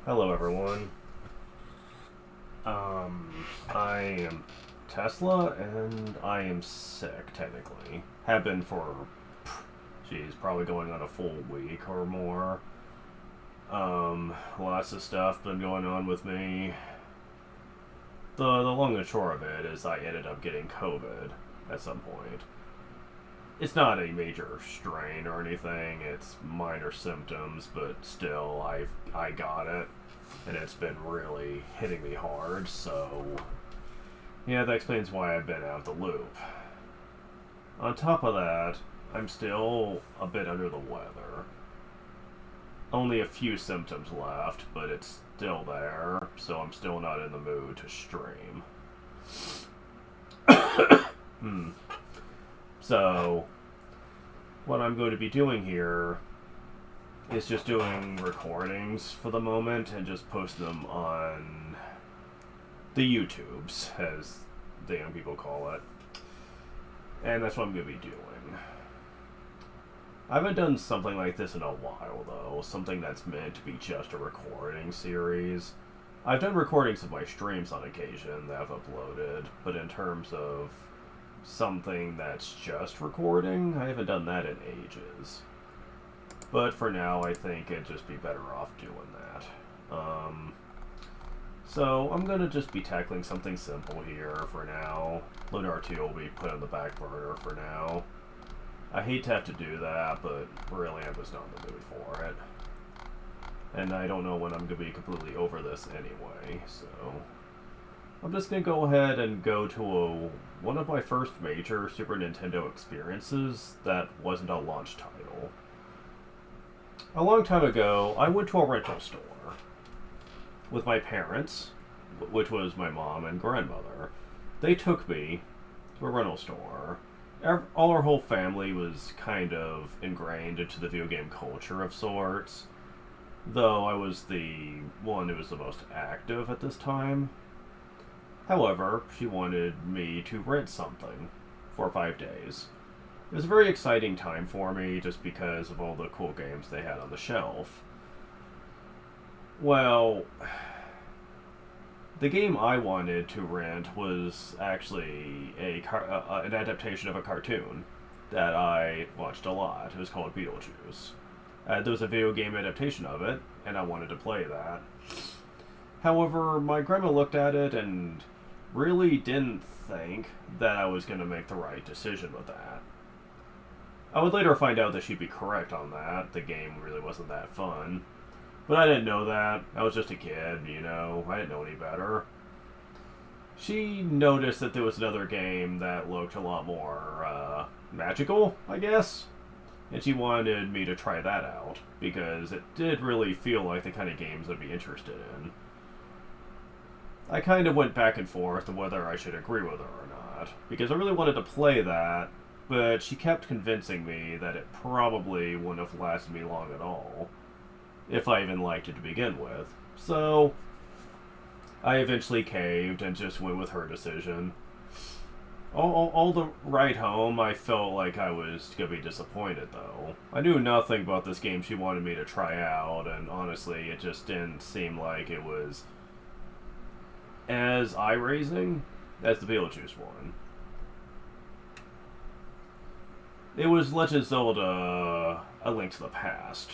Hello, everyone. I am Tesla, and I am sick, technically. Have been for, geez, probably going on a full week or more. Lots of stuff been going on with me. The long and short of it is I ended up getting COVID at some point. It's not a major strain or anything. It's minor symptoms, but still, I got it, and it's been really hitting me hard. So, yeah, that explains why I've been out of the loop. On top of that, I'm still a bit under the weather. Only a few symptoms left, but it's still there, so I'm still not in the mood to stream. Hmm. So, what I'm going to be doing here is just doing recordings for the moment and just post them on the YouTubes, as the young people call it. And that's what I'm going to be doing. I haven't done something like this in a while, though. Something that's meant to be just a recording series. I've done recordings of my streams on occasion that I've uploaded, but in terms of something that's just recording, I haven't done that in ages. But for now, I think it'd just be better off doing that. So I'm going to just be tackling something simple here for now. Load R2 will be put on the back burner for now. I hate to have to do that, but really I'm just not in the mood for it. And I don't know when I'm going to be completely over this anyway, so I'm just going to go ahead and go to one of my first major Super Nintendo experiences that wasn't a launch title. A long time ago, I went to a rental store with my parents, which was my mom and grandmother. They took me to a rental store. All our whole family was kind of ingrained into the video game culture of sorts, though I was the one who was the most active at this time. However, she wanted me to rent something for 5 days. It was a very exciting time for me just because of all the cool games they had on the shelf. Well, the game I wanted to rent was actually an adaptation of a cartoon that I watched a lot. It was called Beetlejuice. There was a video game adaptation of it, and I wanted to play that. However, my grandma looked at it and really didn't think that I was going to make the right decision with that. I would later find out that she'd be correct on that. The game really wasn't that fun. But I didn't know that. I was just a kid, you know. I didn't know any better. She noticed that there was another game that looked a lot more magical, I guess. And she wanted me to try that out, because it did really feel like the kind of games I'd be interested in. I kind of went back and forth on whether I should agree with her or not, because I really wanted to play that, but she kept convincing me that it probably wouldn't have lasted me long at all, if I even liked it to begin with. So I eventually caved and just went with her decision. All the ride home, I felt like I was going to be disappointed, though. I knew nothing about this game she wanted me to try out, and honestly, it just didn't seem like it was as eye-raising as the Beetlejuice one. It was Legend of Zelda: A Link to the Past.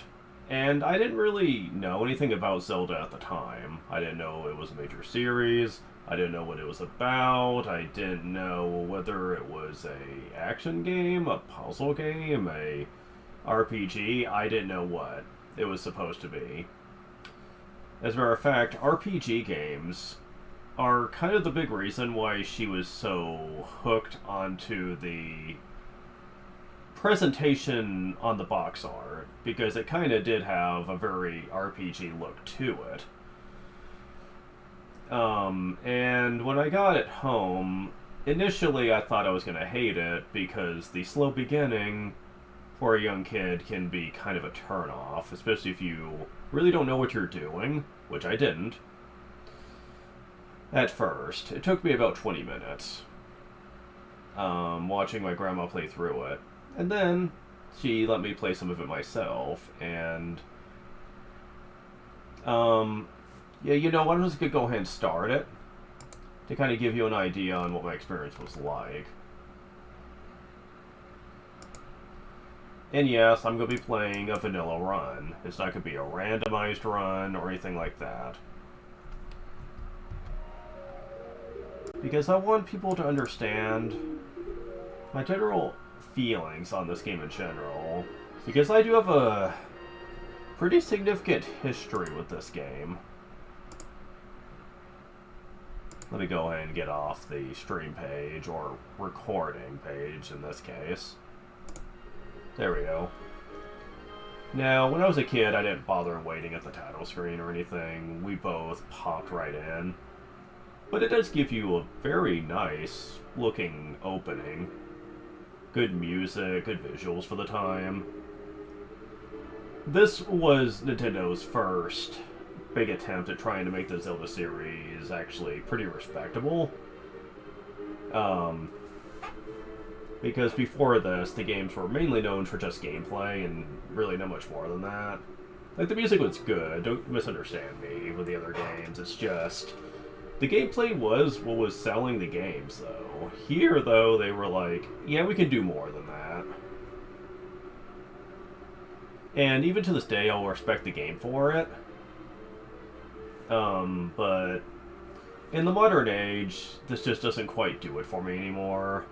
And I didn't really know anything about Zelda at the time. I didn't know it was a major series. I didn't know what it was about. I didn't know whether it was a action game, a puzzle game, a RPG. I didn't know what it was supposed to be. As a matter of fact, RPG games are kind of the big reason why she was so hooked onto the presentation on the box art, because it kind of did have a very RPG look to it. And when I got it home, initially I thought I was going to hate it, because the slow beginning for a young kid can be kind of a turn-off, especially if you really don't know what you're doing, which I didn't. At first. It took me about 20 minutes watching my grandma play through it. And then she let me play some of it myself, and Yeah, you know, I'm just gonna go ahead and start it to kind of give you an idea on what my experience was like. And yes, I'm going to be playing a vanilla run. It's not going to be a randomized run or anything like that. Because I want people to understand my general feelings on this game in general. Because I do have a pretty significant history with this game. Let me go ahead and get off the stream page, or recording page in this case. There we go. Now, when I was a kid, I didn't bother waiting at the title screen or anything. We both popped right in. But it does give you a very nice looking opening. Good music, good visuals for the time. This was Nintendo's first big attempt at trying to make the Zelda series actually pretty respectable. Because before this, the games were mainly known for just gameplay and really not much more than that. Like, the music was good, don't misunderstand me with the other games, it's just... the gameplay was what was selling the games, though. Here, though, they were like, yeah, we can do more than that. And even to this day, I'll respect the game for it. But in the modern age, this just doesn't quite do it for me anymore.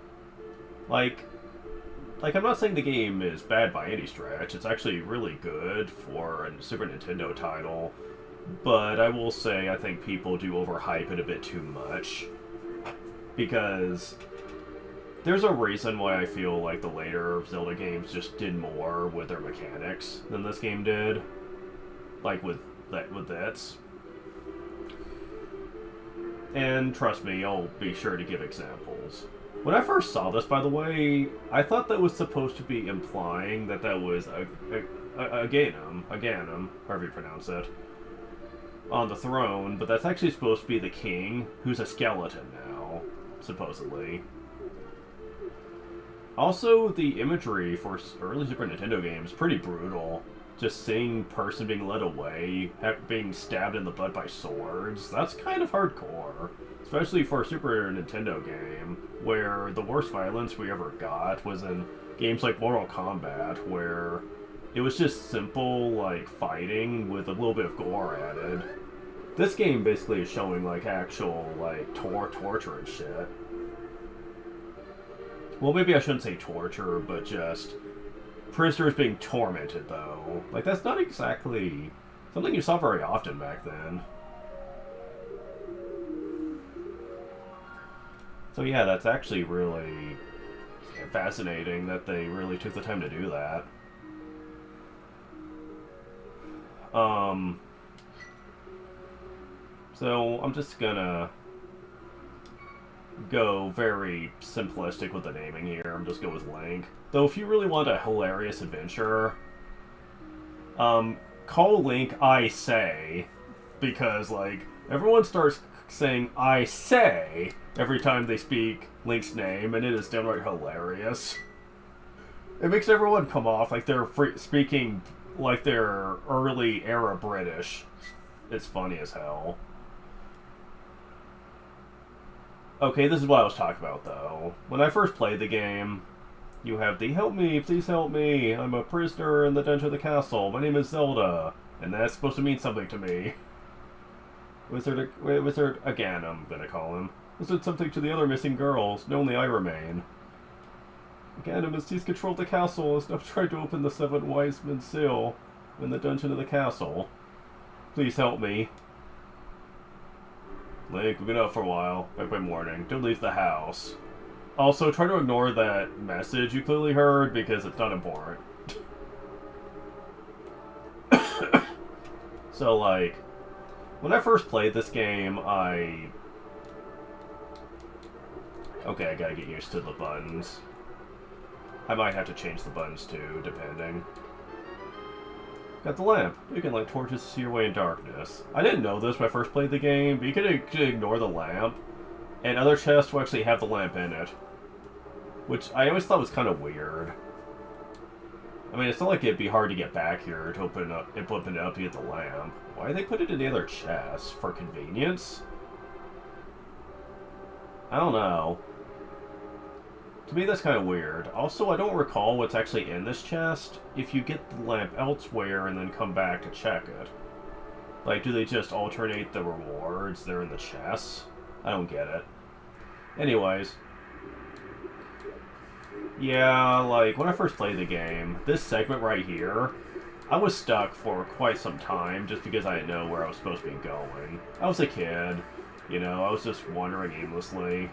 Like, I'm not saying the game is bad by any stretch. It's actually really good for a Super Nintendo title. But I will say I think people do overhype it a bit too much. Because there's a reason why I feel like the later Zelda games just did more with their mechanics than this game did. Like with this. And trust me, I'll be sure to give examples. When I first saw this, by the way, I thought that was supposed to be implying that that was a Ganon, however you pronounce it, on the throne, but that's actually supposed to be the king, who's a skeleton now, supposedly. Also, the imagery for early Super Nintendo games is pretty brutal. Just seeing person being led away, being stabbed in the butt by swords, that's kind of hardcore. Especially for a Super Nintendo game, where the worst violence we ever got was in games like Mortal Kombat, where it was just simple, like, fighting with a little bit of gore added. This game basically is showing, like, actual, like, torture and shit. Well, maybe I shouldn't say torture, but just prisoners being tormented, though. Like, that's not exactly something you saw very often back then. So yeah, that's actually really fascinating that they really took the time to do that. So I'm just gonna go very simplistic with the naming here. I'm just going with Link. Though if you really want a hilarious adventure, call Link I Say, because, like, everyone starts saying I say every time they speak Link's name, and it is downright hilarious. It makes everyone come off like they're speaking like they're early era British. It's funny as hell. Okay, this is what I was talking about, though. When I first played the game, you have the "Help me, please help me, I'm a prisoner in the dungeon of the castle, my name is Zelda," and that's supposed to mean something to me. Wizard, again, I'm gonna call him. Wizard something to the other missing girls, and only I remain. Ganon has seized control of the castle and is now trying to open the seven wise men's seal in the dungeon of the castle. Please help me. Link, we've been out for a while. Back by morning. Don't leave the house. Also, try to ignore that message you clearly heard because it's not important. So, like, when I first played this game, okay, I gotta get used to the buttons. I might have to change the buttons too, depending. Got the lamp. You can light torches to see your way in darkness. I didn't know this when I first played the game, but you can ignore the lamp, and other chests will actually have the lamp in it. Which I always thought was kind of weird. I mean, it's not like it'd be hard to get back here to open it up to get the lamp. Why did they put it in the other chest? For convenience? I don't know. To me, that's kind of weird. Also, I don't recall what's actually in this chest. If you get the lamp elsewhere and then come back to check it. Like, do they just alternate the rewards that are in the chests? I don't get it. Anyways. Yeah, like, when I first played the game, this segment right here, I was stuck for quite some time just because I didn't know where I was supposed to be going. I was a kid, you know, I was just wandering aimlessly.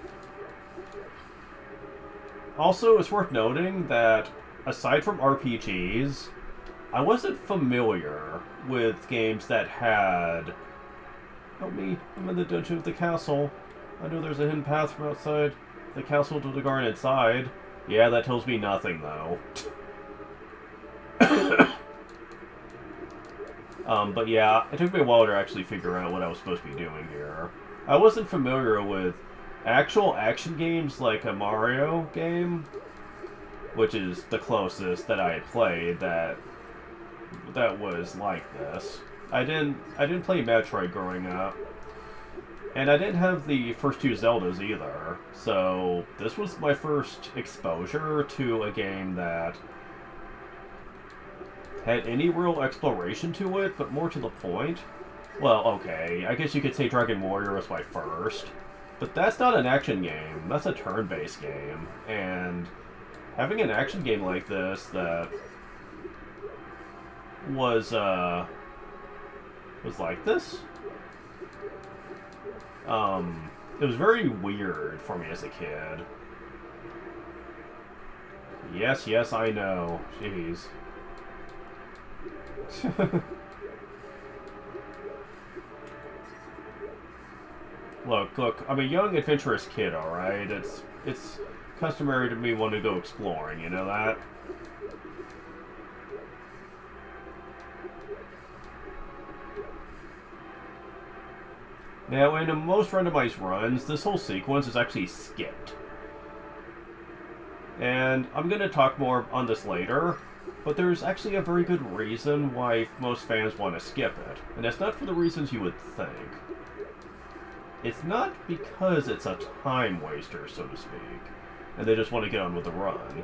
Also, it's worth noting that, aside from RPGs, I wasn't familiar with games that had... Help me, I'm in the dungeon of the castle. I know there's a hidden path from outside the castle to the garden inside. Yeah, that tells me nothing, though. But yeah, it took me a while to actually figure out what I was supposed to be doing here. I wasn't familiar with actual action games like a Mario game, which is the closest that I had played that was like this. I didn't play Metroid growing up, and I didn't have the first two Zeldas either. So this was my first exposure to a game that had any real exploration to it, but more to the point. Well, okay, I guess you could say Dragon Warrior was my first. But that's not an action game. That's a turn-based game. And having an action game like this that was like this, it was very weird for me as a kid. Yes, I know. Jeez. Look, I'm a young, adventurous kid, alright? It's customary to me want to go exploring, you know that? Now, in most randomized runs, this whole sequence is actually skipped. And I'm going to talk more on this later, but there's actually a very good reason why most fans want to skip it. And it's not for the reasons you would think. It's not because it's a time waster, so to speak, and they just want to get on with the run.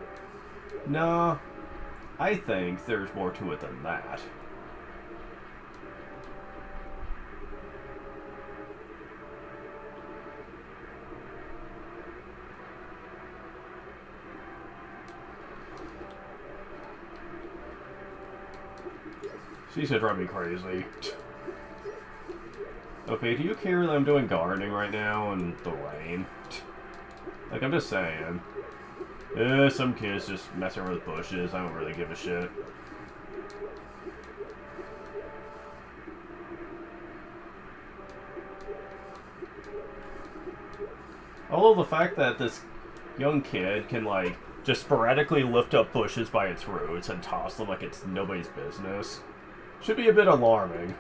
Nah, I think there's more to it than that. She's gonna drive me crazy. Okay, do you care that I'm doing gardening right now in the rain? Like, I'm just saying. Some kids just messing around with bushes. I don't really give a shit. Although the fact that this young kid can, like, just sporadically lift up bushes by its roots and toss them like it's nobody's business should be a bit alarming.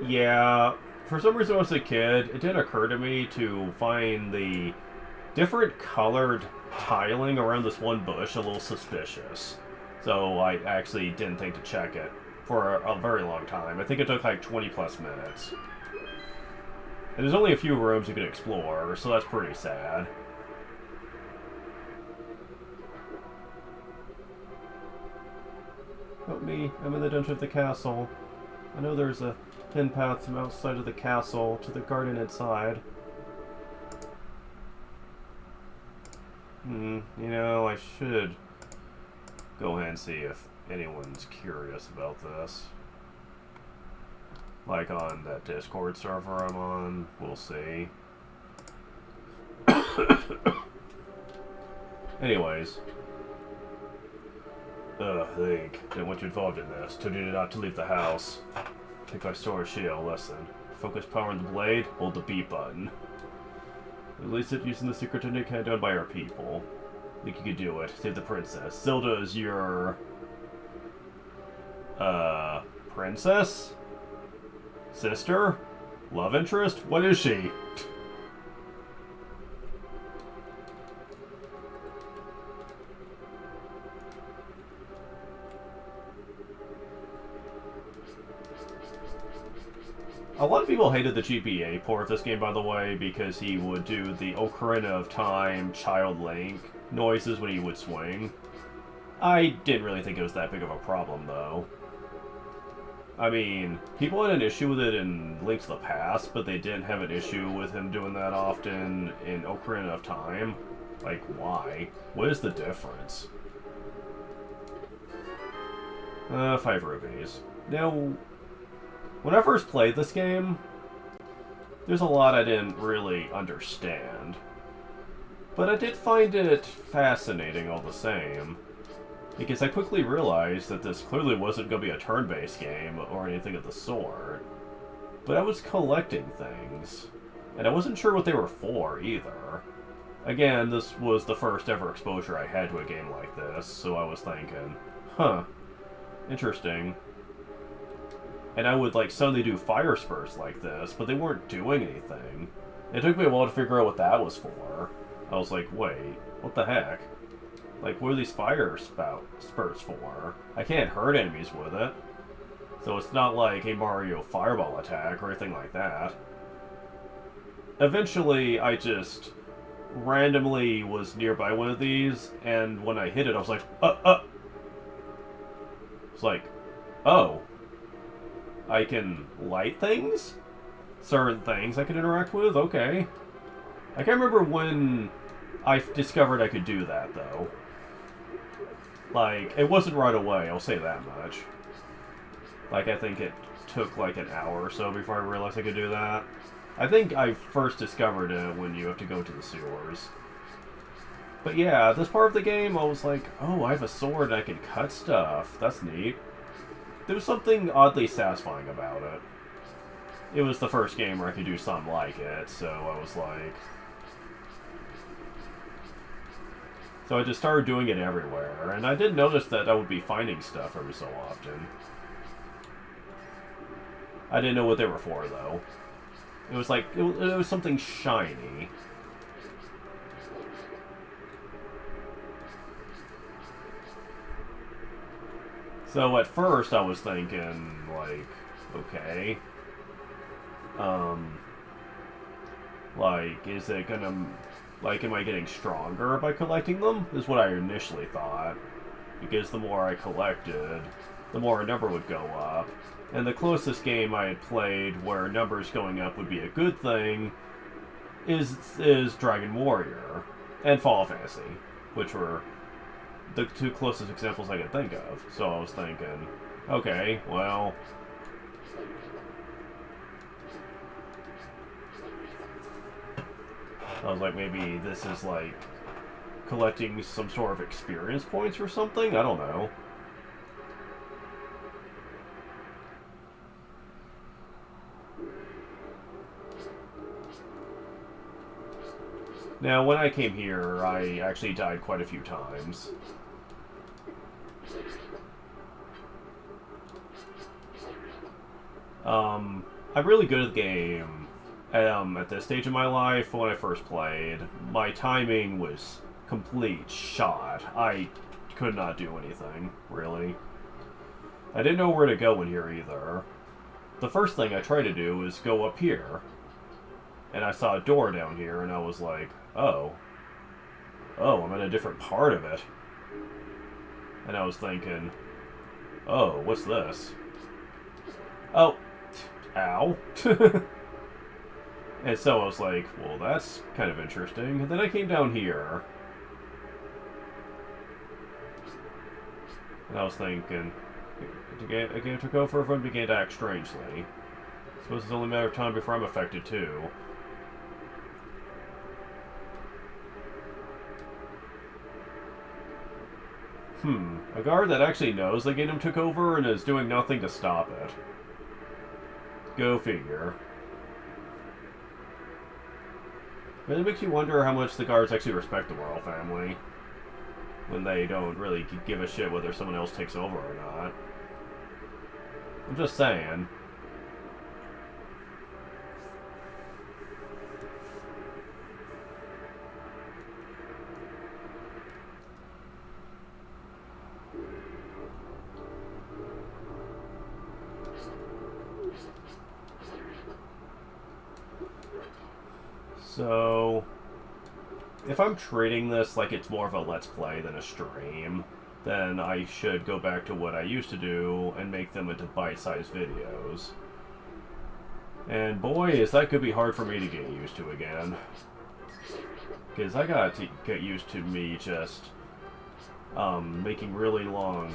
Yeah, for some reason when I was a kid, it didn't occur to me to find the different colored tiling around this one bush a little suspicious. So I actually didn't think to check it for a very long time. I think it took like 20 plus minutes. And there's only a few rooms you can explore, so that's pretty sad. Help me, I'm in the dungeon of the castle. I know there's a hidden path from outside of the castle to the garden inside. You know, I should go ahead and see if anyone's curious about this. Like on that Discord server I'm on, we'll see. Anyways. Link, didn't want you involved in this. Told you not to leave the house. Take my sword shield, listen. Focus power on the blade, hold the B button. Release it using the secret technique handed down by our people. Think you could do it. Save the princess. Zelda is your... princess? Sister? Love interest? What is she? A lot of people hated the GBA port of this game, by the way, because he would do the Ocarina of Time Child Link noises when he would swing. I didn't really think it was that big of a problem, though. I mean, people had an issue with it in Link to the Past, but they didn't have an issue with him doing that often in Ocarina of Time. Like, why? What is the difference? 5 rupees. Now, when I first played this game, there's a lot I didn't really understand. But I did find it fascinating all the same. Because I quickly realized that this clearly wasn't going to be a turn-based game or anything of the sort. But I was collecting things. And I wasn't sure what they were for, either. Again, this was the first ever exposure I had to a game like this, so I was thinking, huh, interesting. And I would, like, suddenly do fire spurts like this, but they weren't doing anything. It took me a while to figure out what that was for. I was like, wait, what the heck? Like, what are these fire spurts for? I can't hurt enemies with it. So it's not like a Mario fireball attack or anything like that. Eventually, I just randomly was nearby one of these, and when I hit it, I was like, It's like, oh. I can light things? Certain things I can interact with? Okay. I can't remember when I discovered I could do that, though. Like, it wasn't right away, I'll say that much. Like, I think it took like an hour or so before I realized I could do that. I think I first discovered it when you have to go to the sewers. But yeah, this part of the game, I was like, oh, I have a sword and I can cut stuff. That's neat. There was something oddly satisfying about it. It was the first game where I could do something like it, so I was like... So I just started doing it everywhere, and I did notice that I would be finding stuff every so often. I didn't know what they were for, though. It was like, it was something shiny. So at first I was thinking, like, okay. Like, is it gonna... Like, am I getting stronger by collecting them? Is what I initially thought. Because the more I collected, the more a number would go up. And the closest game I had played where numbers going up would be a good thing is Dragon Warrior and Final Fantasy, which were the two closest examples I could think of. So I was thinking, okay, well... I was like, maybe this is like collecting some sort of experience points or something? I don't know. Now, when I came here, I actually died quite a few times. I'm really good at the game. At this stage of my life, when I first played, my timing was complete shot. I could not do anything, really. I didn't know where to go in here either. The first thing I tried to do was go up here. And I saw a door down here, and I was like, oh. Oh, I'm in a different part of it. And I was thinking, oh, what's this? Oh, ow. And so I was like, well, that's kind of interesting. And then I came down here. And I was thinking, the game took over, everyone began to act strangely. I suppose it's only a matter of time before I'm affected too. A guard that actually knows the Kingdom took over and is doing nothing to stop it. Go figure. Really makes you wonder how much the guards actually respect the royal family. When they don't really give a shit whether someone else takes over or not. I'm just saying. So, if I'm treating this like it's more of a Let's Play than a stream, then I should go back to what I used to do and make them into bite-sized videos. And boy, is that could be hard for me to get used to again. Because I got to get used to me just making really long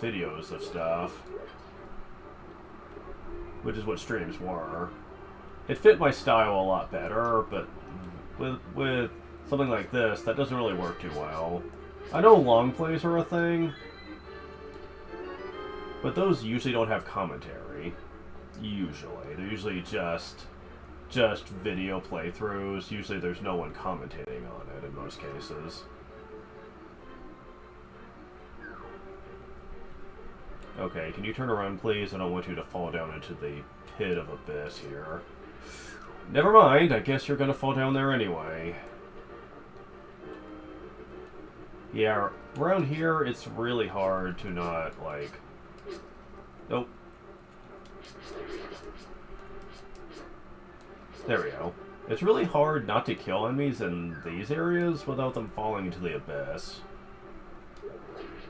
videos of stuff. Which is what streams were. It fit my style a lot better, but with something like this, that doesn't really work too well. I know long plays are a thing, but those usually don't have commentary. Usually. They're usually just video playthroughs. Usually there's no one commentating on it in most cases. Okay, can you turn around, please? I don't want you to fall down into the pit of abyss here. Never mind, I guess you're gonna fall down there anyway. Yeah, around here, it's really hard to not, like... Nope. There we go. It's really hard not to kill enemies in these areas without them falling into the abyss.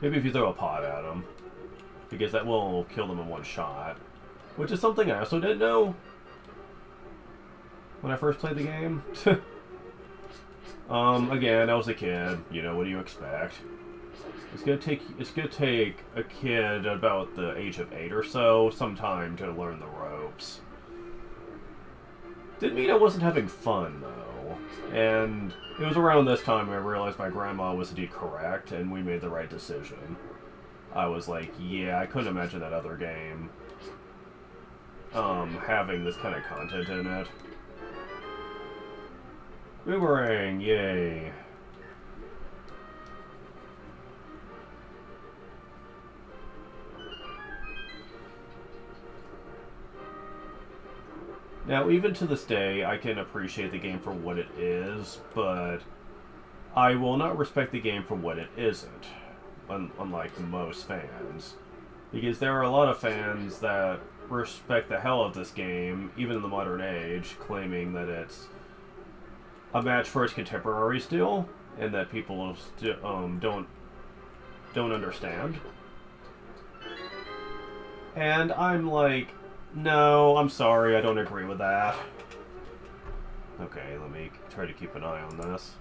Maybe if you throw a pot at them. Because that will kill them in one shot. Which is something I also didn't know when I first played the game. Again, I was a kid. You know, what do you expect? It's gonna take a kid about the age of 8 or so some time to learn the ropes. Didn't mean I wasn't having fun, though. And it was around this time I realized my grandma was indeed correct, and we made the right decision. I was like, yeah, I couldn't imagine that other game having this kind of content in it. Boomerang, yay. Now, even to this day, I can appreciate the game for what it is, but I will not respect the game for what it isn't. Unlike most fans. Because there are a lot of fans that respect the hell of this game, even in the modern age, claiming that it's a match for its contemporary still, and that people don't understand. And I'm like, no, I'm sorry, I don't agree with that. Okay, let me try to keep an eye on this.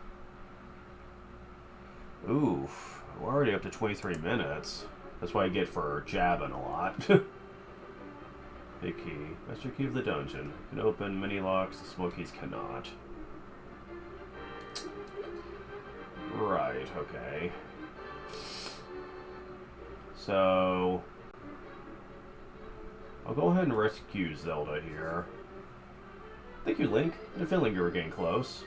Oof. We're already up to 23 minutes. That's what I get for jabbing a lot. Big key. Master key of the dungeon. Can open many locks, the small keys cannot. Right, okay. So... I'll go ahead and rescue Zelda here. Thank you, Link. I had a feeling you were getting close.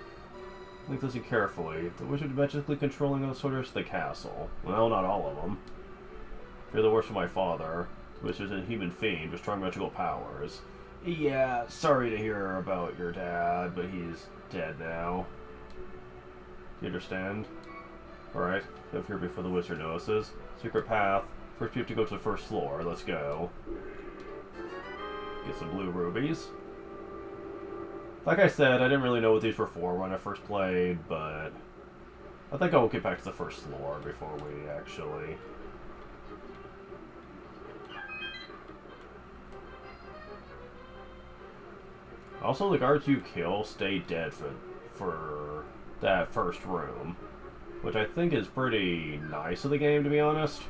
Link listen carefully. The wizard magically controlling those soldiers to the castle. Well, not all of them. Fear the worst of my father. The wizard's a human fiend with strong magical powers. Yeah, sorry to hear about your dad, but he's dead now. Do you understand? Alright, up here before the wizard notices. Secret path. First we have to go to the first floor. Let's go. Get some blue rubies. Like I said, I didn't really know what these were for when I first played, but I think I'll get back to the first floor before we actually... Also, the guards you kill stay dead for that first room, which I think is pretty nice of the game, to be honest.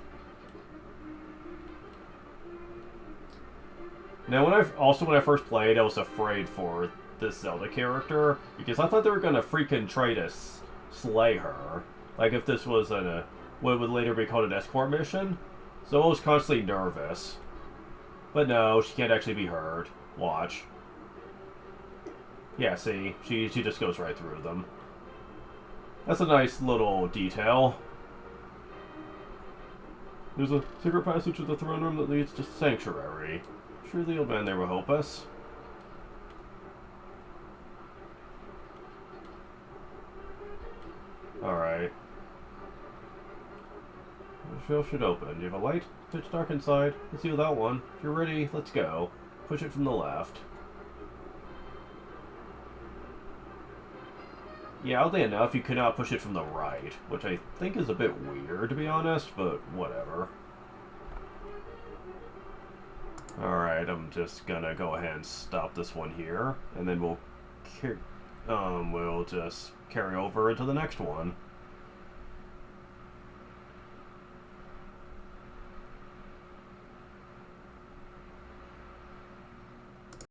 Now, when I first played, I was afraid for this Zelda character, because I thought they were gonna freaking try to slay her. Like if this was what would later be called an escort mission. So I was constantly nervous. But no, she can't actually be hurt. Watch. Yeah, see? She just goes right through them. That's a nice little detail. There's a secret passage to the throne room that leads to Sanctuary. Sure the old man there will help us. Alright. The shelf should open. Do you have a light? Pitch dark inside. Let's see without one. If you're ready, let's go. Push it from the left. Yeah, oddly enough, you cannot push it from the right, which I think is a bit weird, to be honest, but whatever. Alright, I'm just gonna go ahead and stop this one here, and then we'll just carry over into the next one.